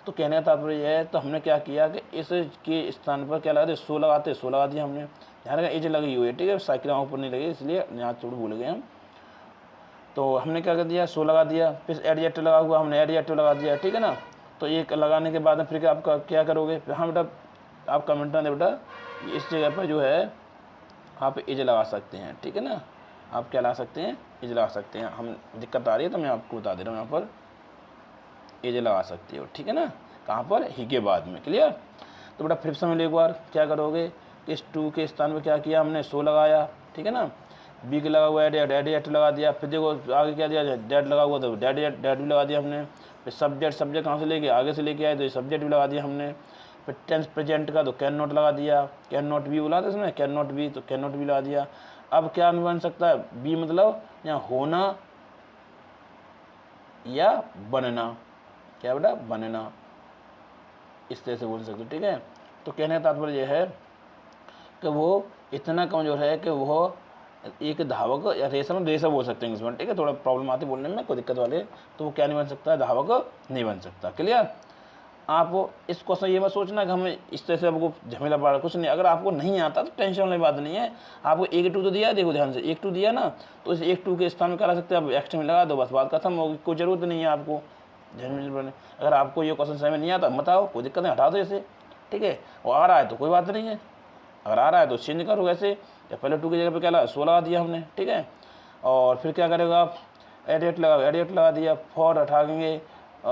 तो कहने का तात्पर्य यह है, तो हमने क्या किया कि इस के स्थान पर क्या लगा दिया, सो लगाते, सो लगा दिया हमने, ध्यान रखा इज लगी हुई है, ठीक है, साइकिल ऊपर नहीं लगी, इसलिए यहाँ थोड़ा भूल गए हम। तो हमने क्या कर दिया, सो लगा दिया, फिर एडजेक्टिव लगा हुआ, हमने एडजेक्टिव लगा दिया, ठीक है ना। तो ये लगाने के बाद फिर आपका क्या करोगे, हाँ बेटा आप कमेंट ना दे बेटा, इस जगह पर जो है आप इज लगा सकते हैं, ठीक है ना, आप क्या लगा सकते हैं, इज लगा सकते हैं। हम दिक्कत आ रही है तो मैं आपको बता दे रहा हूँ, यहाँ पर इज लगा सकते हो, ठीक है ना, कहाँ पर, ही के बाद में, क्लियर। तो बेटा फिर समझ लो एक बार, क्या करोगे, इस टू के स्थान पर क्या किया हमने, सो लगाया, ठीक है ना, बी के लगा हुआ है, डैड लगा दिया, फिर देखो आगे क्या दिया, डैड लगा हुआ तो डैड भी लगा दिया हमने, फिर सब्जेक्ट कहाँ से लेके, आगे से लेके आए तो ये सब्जेक्ट भी लगा दिया हमने। फिर टेंस प्रेजेंट का तो कैन नॉट लगा दिया, कैन नॉट बी बोला था इसमें, कैन नॉट बी तो कैन नॉट बी लगा दिया। अब क्या बन सकता है, बी मतलब यहाँ होना या बनना, क्या बेटा, बनना, इस तरह से बोल सकते हो, ठीक है। तो कहने का तात्पर्य यह है कि वो इतना कमज़ोर है कि वो एक धावक या रेसर बोल सकते हैं इंग्लिश में, ठीक है। थोड़ा प्रॉब्लम आती है बोलने में, कोई दिक्कत वाले, तो वो क्या नहीं बन सकता, धावक नहीं बन सकता। क्लियर। आप इस क्वेश्चन ये मत सोचना कि हमें इस तरह से आपको झमेला पड़ा, कुछ नहीं। अगर आपको नहीं आता तो टेंशन वाली बात नहीं है। आपको 1-2 तो दिया, देखो ध्यान से, 1-2 दिया ना, तो इस 1-2 के स्थान में क्या ला सकते हैं, आप एक्स्ट्रा में लगा दो, बस बात खत्म होगी, कोई ज़रूरत नहीं है आपको झमेले पड़ने। अगर आपको ये क्वेश्चन समझ में नहीं आता मत आओ, कोई दिक्कत नहीं, हटा दो इसे, ठीक है। और आ रहा है तो कोई बात नहीं है, अगर आ रहा है तो चेंज करो वैसे, या पहले 2 की जगह पे क्या लगा, 16 लगा दिया हमने, ठीक है। और फिर क्या करेगा आप, एडिट लगा दिया, फॉर हटाएंगे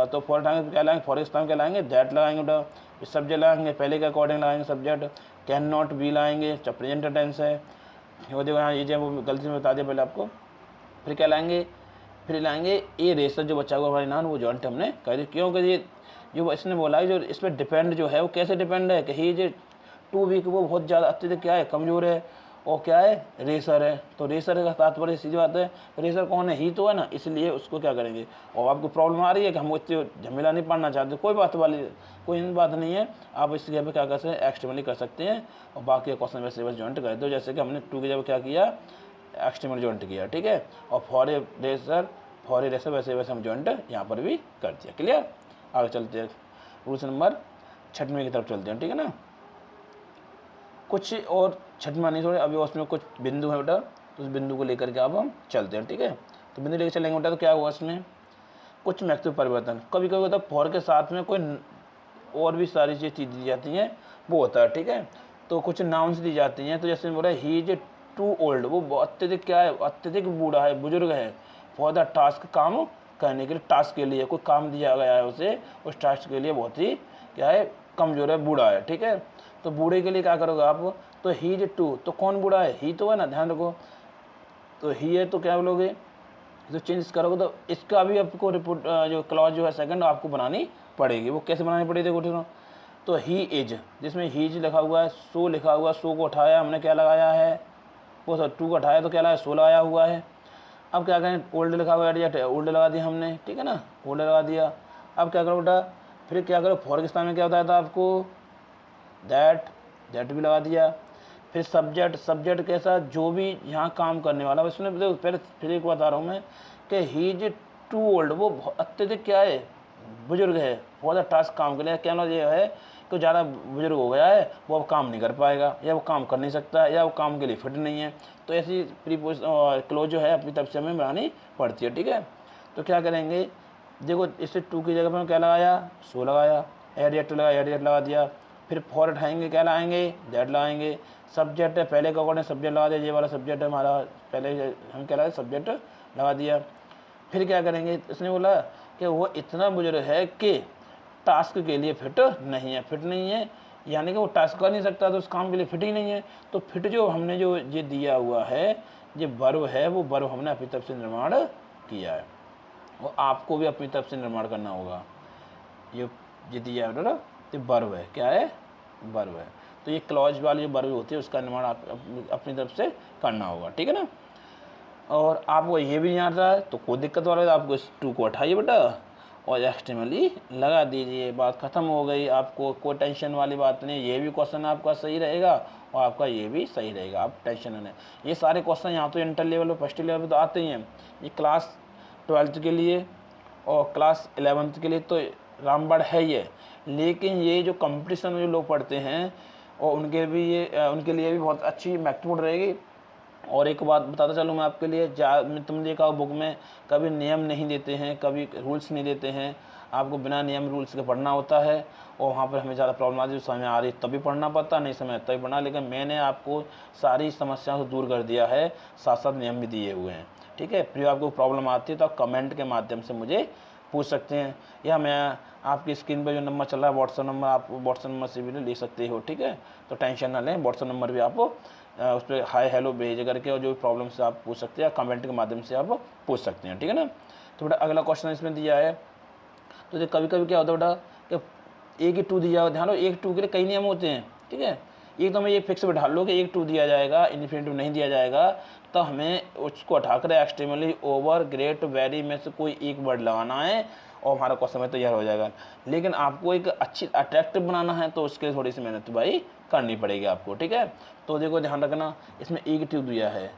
तो फॉर हटाएंगे तो क्या लाएंगे, फॉर इस टाइम क्या लाएंगे, दैट लगाएंगे बेटा, सब्जेक्ट लगाएंगे, पहले के अकॉर्डिंग लगाएंगे सब्जेक्ट, कैन नॉट बी लाएंगे, जब प्रेजेंट टेंस है, वो देखो यहाँ ये जो वो गलती में बता दिया पहले आपको। फिर क्या लाएंगे, फिर लाएंगे ए रेसर जो बचा हुआ हमारे नाम, वो जॉइंट हमने कर दी, क्योंकि ये जो इसने बोला है जो इस पर डिपेंड जो है वो कैसे डिपेंड है कि ही जो 2 वीक वो बहुत ज़्यादा अत्यधिक क्या है, कमज़ोर है, और क्या है, रेसर है। तो रेसर का तात्पर्य सीधी बात है, रेसर कौन है, ही तो है ना, इसलिए उसको क्या करेंगे। और आपको प्रॉब्लम आ रही है कि हम इतने झमेला नहीं पढ़ना चाहते, कोई बात नहीं है, आप इस जगह पे क्या कर सकते हैं, एक्सट्रीमली कर सकते हैं, और बाकी क्वेश्चन वैसे बस जॉइंट कर दो, जैसे कि हमने 2 की जगह क्या किया, एक्सट्रीमली जॉइंट किया, ठीक है। और फॉर ए रेसर वैसे हम जॉइंट यहाँ पर भी कर दिया। क्लियर। आगे चलते हैं, रूल्स नंबर 6 की तरफ चलते हैं, ठीक है ना। कुछ और 6 नहीं थोड़े, अभी उसमें कुछ बिंदु है बेटा, तो उस बिंदु को लेकर के अब हम चलते हैं, ठीक है। तो बिंदु लेकर चलेंगे बेटा, तो क्या हुआ इसमें, कुछ महत्वपूर्ण परिवर्तन। कभी कभी होता है फॉर के साथ में कोई और भी सारी चीज़ दी जाती हैं, वो होता है, ठीक है। तो कुछ नाउन्स दी जाती हैं, तो जैसे बोला ही इज टू ओल्ड, वो अत्यधिक क्या है, अत्यधिक बूढ़ा है, बुजुर्ग है, फॉर द टास्क, काम करने के लिए, टास्क के लिए कोई काम दिया गया है उसे, उस टास्क के लिए बहुत ही क्या है, कमजोर है, बूढ़ा है, ठीक है। तो बूढ़े के लिए क्या करोगे आप, तो ही इज टू, तो कौन बूढ़ा है, ही तो है ना, ध्यान रखो। तो ही है तो क्या बोलोगे, तो चेंज करोगे तो इसका भी आपको रिपोर्ट जो क्लॉज जो है सेकंड आपको बनानी पड़ेगी। वो कैसे बनानी पड़ेगी, देखो ठीक है। तो ही इज, जिसमें ही इज लिखा हुआ है, सो लिखा हुआ है, सो को उठाया हमने, क्या लगाया है, वो सर 2 को उठाया तो क्या लगाया, 16 आया हुआ है। अब क्या करें, ओल्ड लिखा हुआ है, ओल्ड लगा दिया हमने, ठीक है ना, ओल्ड लगा दिया। अब क्या करो बेटा, फिर क्या करो, फॉर के स्थान में क्या बताया था आपको, दैट भी लगा दिया। फिर सब्जेक्ट कैसा, जो भी यहाँ काम करने वाला, इसमें देखो पहले फिर एक बता रहा हूँ मैं कि ही इज टू ओल्ड, वो अत्यधिक क्या है, बुजुर्ग है, बहुत ज़्यादा टास्क काम के लिए, क्या ना ये है कि ज़्यादा बुजुर्ग हो गया है, वो अब काम नहीं कर पाएगा, या वो काम कर नहीं सकता, या वो काम के लिए फिट नहीं है। तो ऐसी प्रीपोजिशन क्लोज जो है अपनी तरफ से हमें बनानी पड़ती है, ठीक है। तो क्या करेंगे, देखो इससे 2 की जगह पर क्या लगाया, सो लगाया, एडिएट लगा दिया। फिर फॉर उठाएंगे, क्या लाएंगे, दैट लाएंगे। सब्जेक्ट है, पहले का अकॉर्डिंग सब्जेक्ट लगा दिया, ये वाला सब्जेक्ट है हमारा, पहले हम क्या लगाए, सब्जेक्ट लगा दिया। फिर क्या करेंगे, इसने बोला कि वो इतना बुजुर्ग है कि टास्क के लिए फिट नहीं है, यानी कि वो टास्क कर नहीं सकता, तो उस काम के लिए फिट ही नहीं है। तो फिट जो हमने जो ये दिया हुआ है, ये वर्ब है, वो वर्ब हमने अपनी तरफ से निर्माण किया है, और आपको भी अपनी तरफ से निर्माण करना होगा। ये दिया है ना, तो वर्ब है, क्या है, वर्ब है। तो ये क्लॉज वाली जो वर्ब होती है उसका निर्माण आप अपनी तरफ से करना होगा, ठीक है ना। और आपको ये भी नहीं आता है तो कोई दिक्कत वाला है, आपको इस 2 को हटाइए बेटा और एक्सट्रीमली लगा दीजिए, बात खत्म हो गई। आपको कोई टेंशन वाली बात नहीं, ये भी क्वेश्चन आपका सही रहेगा और आपका ये भी सही रहेगा, आप टेंशन नहीं। ये सारे क्वेश्चन यहाँ तो इंटर लेवल और फर्स्ट लेवल पर तो आते ही हैं। ये क्लास 12th के लिए और क्लास 11th के लिए तो रामबाण है ये, लेकिन ये जो कंपटीशन में जो लोग पढ़ते हैं और उनके लिए भी बहुत अच्छी महत्वपूर्ण रहेगी। और एक बात बताता चलूँ मैं आपके लिए, तुम देखा बुक में कभी नियम नहीं देते हैं, कभी रूल्स नहीं देते हैं, आपको बिना नियम रूल्स के पढ़ना होता है, और वहाँ पर हमें ज़्यादा प्रॉब्लम आती है, समय आ रही तभी पढ़ना पड़ता, नहीं समय तभी पढ़ना। लेकिन मैंने आपको सारी समस्याओं से दूर कर दिया है, साथ साथ नियम भी दिए हुए हैं, ठीक है। फिर आपको प्रॉब्लम आती है तो आप कमेंट के माध्यम से मुझे पूछ सकते हैं, या मैं आपकी स्क्रीन पर जो नंबर चल रहा है व्हाट्सअप नंबर, आप व्हाट्सअप नंबर से भी ले सकते हो, ठीक है। तो टेंशन ना लें, व्हाट्सअप नंबर भी आप उस पर हाय हेलो भेज करके और जो भी प्रॉब्लम से आप पूछ सकते हैं, कमेंट के माध्यम से आप पूछ सकते हैं, ठीक है ना। तो बेटा अगला क्वेश्चन इसमें दिया है, तो जो कभी कभी क्या होता है बेटा कि एक ही टू दिया हो, ध्यान रखो एक टू के लिए कई नियम होते हैं, ठीक है। एक तो हमें ये फिक्स बैठा लो कि एक टू दिया जाएगा, इन्फिनिटिव नहीं दिया जाएगा, तो हमें उसको हटाकर एक्सट्रीमली, ओवर, ग्रेट, वेरी में से कोई एक वर्ड लगाना है और हमारा क्वेश्चन में तैयार हो जाएगा। लेकिन आपको एक अच्छी अट्रैक्टिव बनाना है तो उसके लिए थोड़ी सी मेहनत भाई करनी पड़ेगी आपको, ठीक है। तो देखो ध्यान रखना, इसमें एक टू दिया है,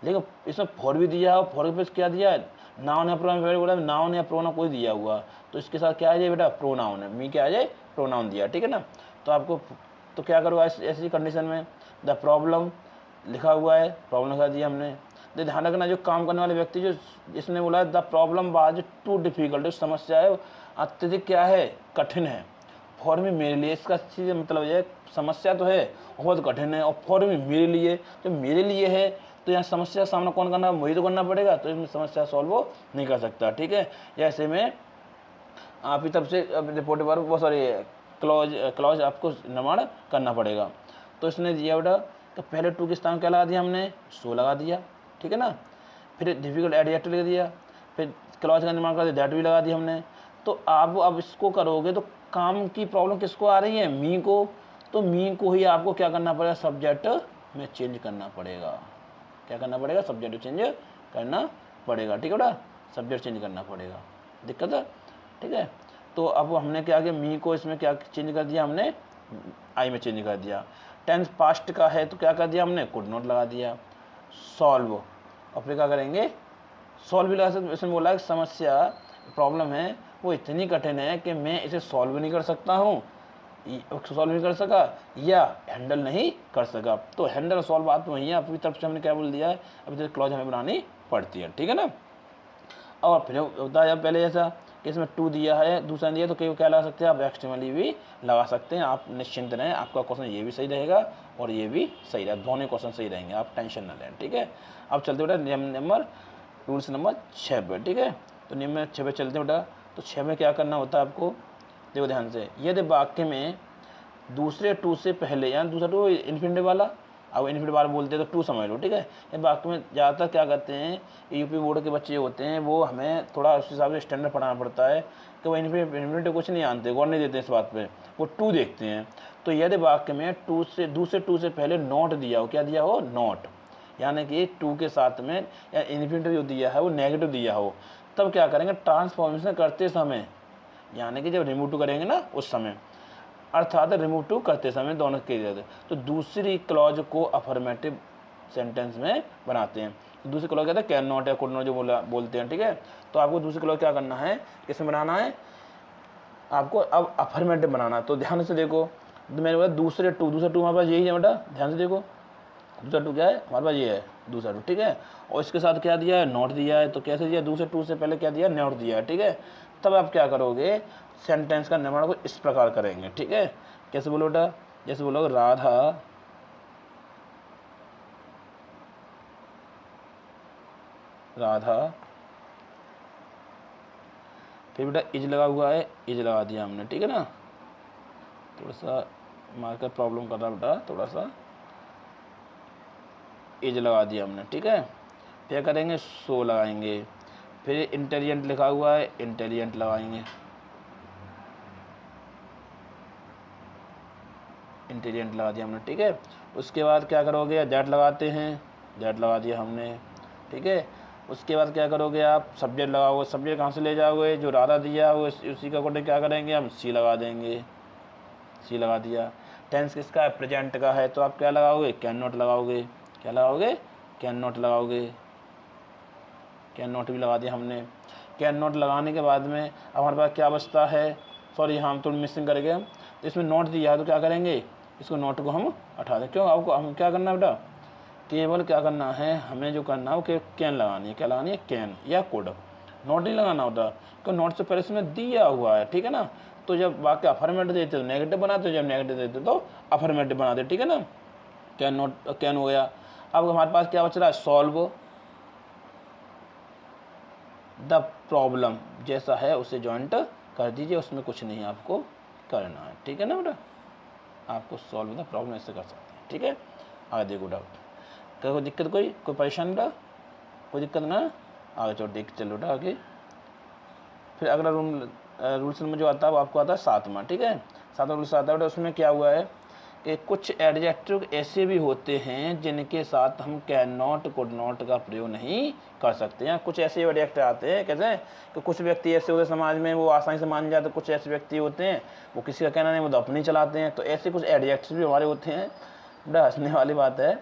लेकिन इसमें फॉर भी दिया है, और फॉर के पास क्या दिया है, नाउन या प्रोनाउन, बोला नाउन या प्रोनाउन कोई दिया हुआ, तो इसके साथ क्या आ जाए बेटा, प्रोनाउन है, मी क्या आ जाए, प्रोनाउन दिया, ठीक है ना। तो आपको तो क्या करो ऐसी कंडीशन में, द प्रॉब्लम लिखा हुआ है, प्रॉब्लम लिखा दिया हमने। तो ध्यान रखना जो काम करने वाले व्यक्ति, जो जिसने बोला the problem was too difficult, समस्या है अत्यधिक क्या है, कठिन है, फॉर में मेरे लिए, इसका चीज़ मतलब ये समस्या तो है बहुत कठिन है, और फॉर में मेरे लिए, तो मेरे लिए है, तो यहाँ समस्या का सामना कौन करना, मुझे तो करना पड़ेगा, तो इसमें समस्या सॉल्व वो नहीं कर सकता, ठीक है। जैसे में आप ही तरफ से रिपोर्ट पर वो सॉरी क्लॉज आपको निर्माण करना पड़ेगा। तो इसने दिया बेटा तो पहले टू के स्थान क्या लगा दिया हमने, सो लगा दिया, ठीक है ना। फिर डिफिकल्ट एडजेक्टिव लिख दिया, फिर क्लॉज का निर्माण कर दिया, दैट भी लगा दिया हमने। तो आप अब इसको करोगे तो काम की प्रॉब्लम किसको आ रही है, मी को, तो मी को ही आपको क्या करना पड़ेगा, सब्जेक्ट में चेंज करना पड़ेगा। क्या करना पड़ेगा, सब्जेक्ट चेंज करना पड़ेगा, ठीक है बेटा, सब्जेक्ट चेंज करना पड़ेगा, दिक्कत है, ठीक है। तो अब हमने क्या किया, मी को इसमें क्या चेंज कर दिया हमने, आई में चेंज कर दिया। टेंस पास्ट का है तो क्या कर दिया हमने, कुड नॉट लगा दिया। सॉल्व, और फिर क्या करेंगे, सॉल्व भी लगा सकते, इसमें बोला कि समस्या प्रॉब्लम है वो इतनी कठिन है कि मैं इसे सॉल्व नहीं कर सकता हूँ, सॉल्व नहीं कर सका या हैंडल नहीं कर सका। तो हैंडल सॉल्व बात वही है, अपनी तरफ से हमने क्या बोल दिया है, अभी तो क्लॉज हमें बनानी पड़ती है, ठीक है ना। और फिर होता है पहले जैसा कि इसमें टू दिया है, दूसरा दिया, तो क्या लगा सकते हैं आप, एक्सट्रीमली भी लगा सकते हैं। आप निश्चिंत रहें, आपका क्वेश्चन ये भी सही रहेगा और ये भी सही रहेगा, दोनों क्वेश्चन सही रहेंगे, आप टेंशन ना लें, ठीक है। अब चलते बेटा नियम नंबर रूल्स नंबर 6 पे, ठीक है। तो नियम में 6 पे चलते बेटा। तो 6 में क्या करना होता है आपको, देखो ध्यान से, यदि वाक्य में दूसरे टू से पहले, यानी दूसरा टू इन्फिनिटिव वाला, अब इन्फिनिटिव वाला बोलते हैं तो टू समझ लो, ठीक है। ये वाक्य में ज़्यादातर क्या करते हैं, यूपी बोर्ड के बच्चे होते हैं, वो हमें थोड़ा उस हिसाब से स्टैंडर्ड पढ़ाना पड़ता है कि वो इन्फिनिटिव कुछ नहीं जानते, गौर नहीं देते इस बात पे, वो टू देखते हैं। तो यदि वाक्य में टू से दूसरे टू से पहले नॉट दिया हो, क्या दिया हो, नॉट, यानी कि टू के साथ में या इन्फिनिटिव जो दिया है वो नेगेटिव दिया हो, तब क्या करेंगे, ट्रांसफॉर्मेशन करते समय, यानी कि जब रिमूव टू करेंगे ना उस समय, अर्थात रिमूव टू करते समय दोनों के लिए, तो दूसरी क्लॉज को अफर्मेटिव सेंटेंस में बनाते हैं। तो दूसरी क्लॉज कहते हैं कैन नॉट या कुड नॉट जो बोलते हैं, ठीक है। तो आपको दूसरी क्लॉज क्या करना है, किसमें बनाना है, आपको अब अफर्मेटिव बनाना है। तो ध्यान से देखो, तो मैंने बोला दूसरा टू हमारे पास यही है बेटा, ध्यान से देखो, दूसरा टू क्या है हमारे पास, ये है दूसरा टू, ठीक है। और इसके साथ क्या दिया है, नॉट दिया है, तो कैसे दिया, दूसरे टू से पहले क्या दिया, नॉट दिया है, ठीक है। तब आप क्या करोगे, सेंटेंस का निर्माण को इस प्रकार करेंगे, ठीक है। कैसे बोलो बेटा, जैसे बोलो राधा फिर बेटा इज लगा हुआ है, इज लगा दिया हमने, ठीक है ना। थोड़ा सा मार्कर प्रॉब्लम कर रहा बेटा, थोड़ा सा इज लगा दिया हमने, ठीक है। क्या करेंगे, सो लगाएंगे, फिर इंटेलिजेंट लिखा हुआ है, इंटेलिजेंट लगाएंगे, इंटेलिजेंट लगा दिया हमने, ठीक है। उसके बाद क्या करोगे, दैट लगाते हैं, दैट लगा दिया हमने, ठीक है। उसके बाद क्या करोगे आप, सब्जेक्ट लगाओगे, सब्जेक्ट कहाँ से ले जाओगे, जो राधा दिया है उसी का अकॉर्डिंग क्या करेंगे हम, सी लगा देंगे, सी लगा दिया। टेंस किसका है, प्रेजेंट का है, तो आप क्या लगाओगे, कैन नॉट लगाओगे, क्या लगाओगे, कैन नॉट लगाओगे, कैन नॉट भी लगा दिया हमने। कैन नॉट लगाने के बाद में अब हमारे पास क्या बचता है, सॉरी हम थोड़ी मिसिंग करेंगे हम, तो इसमें नोट दिया है तो क्या करेंगे, इसको नोट को हम हटा दें। क्यों, आपको हम क्या करना है बेटा, केवल क्या करना है, हमें जो करना है वो कैन लगानी है, क्या लगानी है, कैन या कोड, नोट नहीं लगाना होता, क्योंकि नोट से पहले इसमें दिया हुआ है, ठीक है ना। तो जब वाक्य अफर्मेटिव देते तो नेगेटिव बनाते, जब नेगेटिव देते तो अफर्मेटिव बनाते, ठीक है ना। कैन नॉट कैन हो गया। अब हमारे पास क्या बच रहा है, सॉल्व द प्रॉब्लम, जैसा है उसे जॉइंट कर दीजिए, उसमें कुछ नहीं आपको करना है, ठीक है ना बेटा। आपको सॉल्व द प्रॉब्लम ऐसे कर सकते हैं, ठीक है। आगे देखो डाउट, कोई दिक्कत, कोई परेशान बेटा, कोई दिक्कत ना, आगे चलो देख चलो बेटा आगे। फिर अगला रूम रूल्स नंबर जो आता है वो आपको आता है 7वां, ठीक है। 7वां रूल्स आता है बेटा, उसमें क्या हुआ है कि कुछ एडजेक्टिव ऐसे भी होते हैं जिनके साथ हम कैन नॉट कुड नॉट का प्रयोग नहीं कर सकते हैं। कुछ ऐसे एडजेक्टिव आते हैं कैसे कि कुछ व्यक्ति ऐसे होते समाज में वो आसानी से मान जाते, कुछ ऐसे व्यक्ति होते हैं वो किसी का कहना नहीं वो तो अपनी चलाते हैं। तो ऐसे कुछ एडजेक्टिव भी हमारे होते हैं। बड़ा हंसने वाली बात है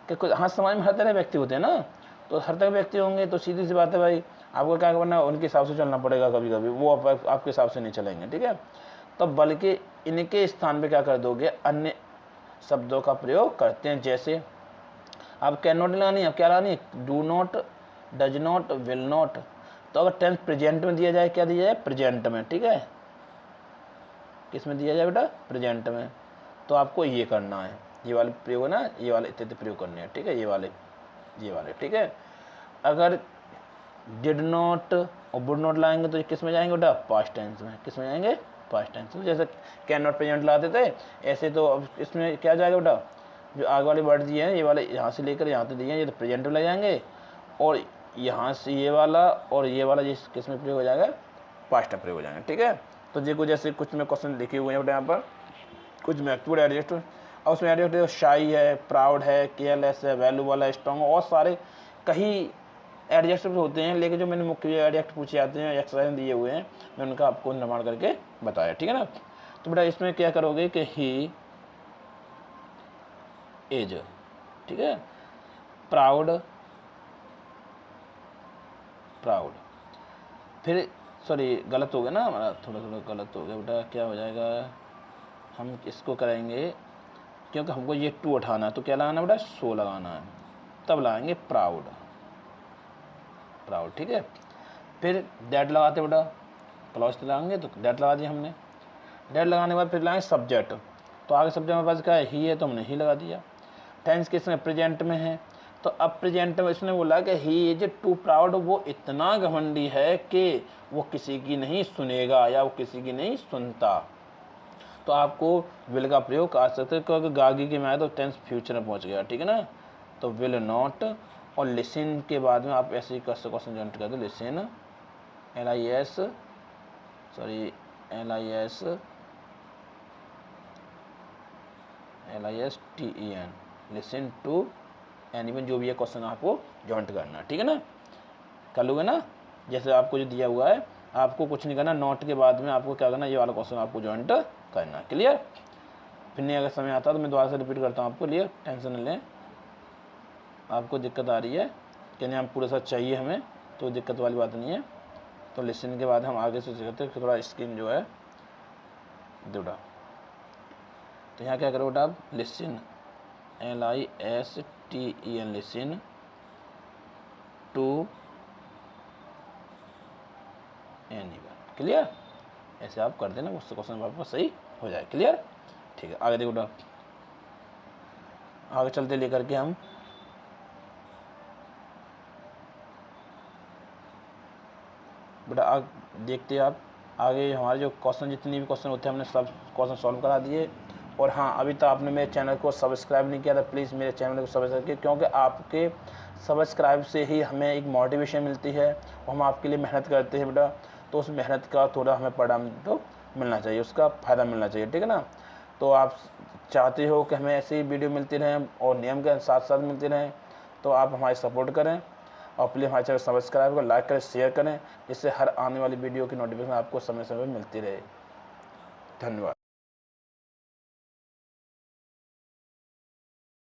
कि कुछ हाँ समाज में हर तरह व्यक्ति होते हैं ना, तो हर तरह व्यक्ति होंगे तो सीधी सी बात है भाई आपको क्या करना, उनके हिसाब से चलना पड़ेगा। कभी कभी वो आपके हिसाब से नहीं चलेंगे, ठीक है। तो बल्कि इनके स्थान पे क्या कर दोगे, अन्य शब्दों का प्रयोग करते हैं। जैसे आप कैन नॉट लानी है, अब क्या लानी है, do not, does not, will not. तो अगर टेंस प्रेजेंट में दिया जाए, क्या दिया जाए, प्रेजेंट में, ठीक है। किस में दिया जाए बेटा, प्रेजेंट में। तो आपको ये करना है, ये वाले प्रयोग है ना, ये वाले इत्यादि प्रयोग करने हैं, ठीक है। ये वाले ठीक है। अगर डिड नॉट और वुड नॉट लाएंगे तो किस में जाएंगे बेटा, पास्ट टेंस में। किस में जाएंगे, पास्ट टेंस में। जैसे कैन नॉट प्रेजेंट लाते थे, ऐसे तो अब इसमें क्या जाएगा बेटा, जो आगे वाले वर्ड दिए हैं ये वाले यहाँ से लेकर यहाँ तक दिए हैं, ये तो प्रेजेंट में ले जाएंगे, और यहाँ से ये वाला और ये वाला जिस किस में प्रयोग हो जाएगा, पास्ट में प्रयोग हो जाएगा, ठीक है। तो देखो जैसे कुछ में क्वेश्चन लिखे हुए हैं बेटा यहाँ पर, कुछ में एक्टिव एडजेक्टिव, और उसमें एडजेक्टिव शाई है, प्राउड है, केयरलेस है, वैल्यू वाला, स्ट्रॉन्ग, और सारे कई एडजेक्टिव होते हैं। लेकिन जो मैंने मुख्य एडजेक्टिव पूछे जाते हैं, एक्सरसाइज दिए हुए हैं, मैं उनका आपको निर्माण करके बताया, ठीक है ना। तो बेटा इसमें क्या करोगे कि ही इज, ठीक है, प्राउड, प्राउड, फिर सॉरी गलत हो गया ना हमारा, थोड़ा गलत हो गया बेटा, क्या हो जाएगा, हम इसको करेंगे क्योंकि हमको ये टू उठाना है तो क्या लगाना बेटा, सो लगाना है, तब लगाएंगे प्राउड, प्राउड, ठीक है। फिर दैट लगाते बेटा, क्लॉज लगाएंगे तो दैट लगा दिया हमने। दैट लगाने के बाद फिर लगाएंगे सब्जेक्ट, तो आगे सब्जेक्ट हमारे पास क्या है, ही है तो हमने ही लगा दिया। टेंस किसमें, प्रेजेंट में है, तो अब प्रेजेंट में इसने बोला कि ही इज टू प्राउड, वो इतना घमंडी है कि वो किसी की नहीं सुनेगा या वो किसी की नहीं सुनता। तो आपको विल का प्रयोग कर सकते हैं, क्योंकि गागी के में आए तो टेंस फ्यूचर में पहुंच गया, ठीक है ना। तो विल नॉट और लिसन के बाद में आप ऐसे ही क्वेश्चन जॉइंट कर दो, listen, LIS, sorry LISTEN, listen to anyone, जो भी है क्वेश्चन आपको जॉइंट करना, ठीक है ना। कर लोगे ना, जैसे आपको जो दिया हुआ है आपको कुछ नहीं करना, नोट के बाद में आपको क्या करना, ये वाला क्वेश्चन आपको जॉइंट करना, क्लियर। फिर नहीं अगर समय आता तो मैं दोबारा से रिपीट करता हूँ आपको, लिए टेंशन न लें। आपको दिक्कत आ रही है कि नहीं, हम पूरे साथ चाहिए हमें, तो दिक्कत वाली बात नहीं है। तो लिसन के बाद हम आगे से सीखते हैं, थोड़ा स्क्रीन जो है दूड़ा। तो यहाँ क्या करो बेटा, आप listen, LISTEN, listen to anyone, clear. ऐसे आप कर देना, उससे क्वेश्चन आपका सही हो जाए, क्लियर। ठीक है, आगे देखो बेटा, आगे चलते लेकर के हम बेटा देखते हैं आप आगे हमारे जो क्वेश्चन, जितनी भी क्वेश्चन होते हैं हमने सब क्वेश्चन सॉल्व करा दिए। और हाँ, अभी तक आपने मेरे चैनल को सब्सक्राइब नहीं किया था, प्लीज़ मेरे चैनल को सब्सक्राइब कीजिए, क्योंकि आपके सब्सक्राइब से ही हमें एक मोटिवेशन मिलती है और हम आपके लिए मेहनत करते हैं बेटा। तो उस मेहनत का थोड़ा हमें परिणाम तो मिलना चाहिए, उसका फ़ायदा मिलना चाहिए, ठीक है ना। तो आप चाहते हो कि हमें ऐसी वीडियो मिलती रहें और नियम के साथ साथ मिलती रहें, तो आप हमारी सपोर्ट करें और प्लीज़ हमारे चैनल सब्सक्राइब करें, लाइक करें, शेयर करें, जिससे हर आने वाली वीडियो की नोटिफिकेशन आपको समय समय मिलती रहे। धन्यवाद।